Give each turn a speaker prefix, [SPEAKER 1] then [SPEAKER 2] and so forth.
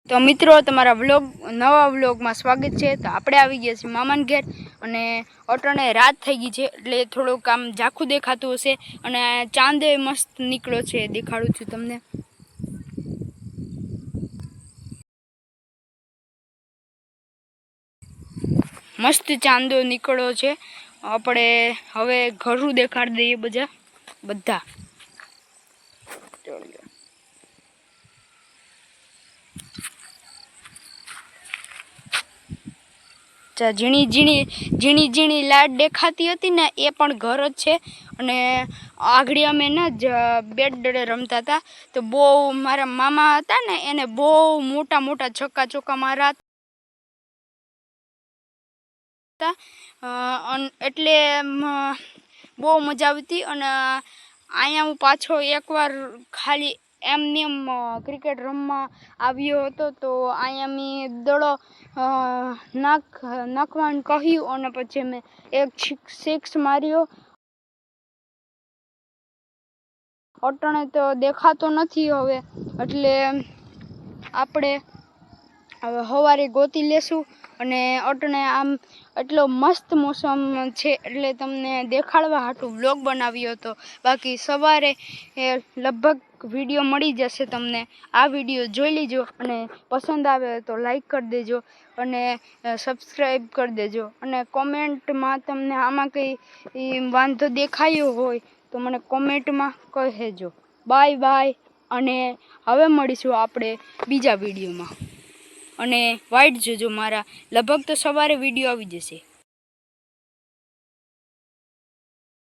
[SPEAKER 1] તો મિત્રો તમારા નવા વ્લોગમાં સ્વાગત છે। તો આપણે આવી ગયા છીએ મામાના ઘેર અને અટાણે રાત થઈ ગઈ છે એટલે થોડુંક આમ ઝાખું દેખાતું હશે અને ચાંદ મસ્ત નીકળ્યો છે, દેખાડું છું તમને। મસ્ત ચાંદો નીકળ્યો છે। આપણે હવે ઘરું દેખાડી દઈએ બધા। ઝીણી ઝીણી લાઈટ દેખાતી હતી ને એ પણ ઘર જ છે। અને આગળ અમે ને જ બેટ રમતા હતા તો બહુ મારા મામા હતા ને એને બહુ મોટા મોટા છક્કા ચોક્કા માર્યા હતા, એટલે બહુ મજા આવી હતી। અને અહીંયા હું પાછો એકવાર ખાલી એમ ક્રિકેટ રમવા આવ્યો હતો તો અહીંયા મેં દડો નાખવાનું કહ્યું અને પછી મેં એક સિક્સ માર્યો। અટાણે તો દેખાતો નથી હવે, એટલે આપણે હવે સવારે ગોતી લેશું। અને અટાણે આમ એટલો મસ્ત મોસમ છે એટલે તમને દેખાડવા હાટું વ્લોગ બનાવ્યો હતો। બાકી સવારે લગભગ વિડીયો મળી જશે તમને। આ વિડીયો જોઈ લેજો અને પસંદ આવે તો લાઈક કરી દેજો અને સબસ્ક્રાઈબ કરી દેજો। અને કોમેન્ટમાં તમને આમાં કંઈ વાંધો દેખાયો હોય તો મને કોમેન્ટમાં કહેજો। બાય બાય, અને હવે મળીશું આપણે બીજા વિડીયોમાં। અને વાઇટ જોજો મારા, લગભગ તો સવારે વિડીયો આવી જશે।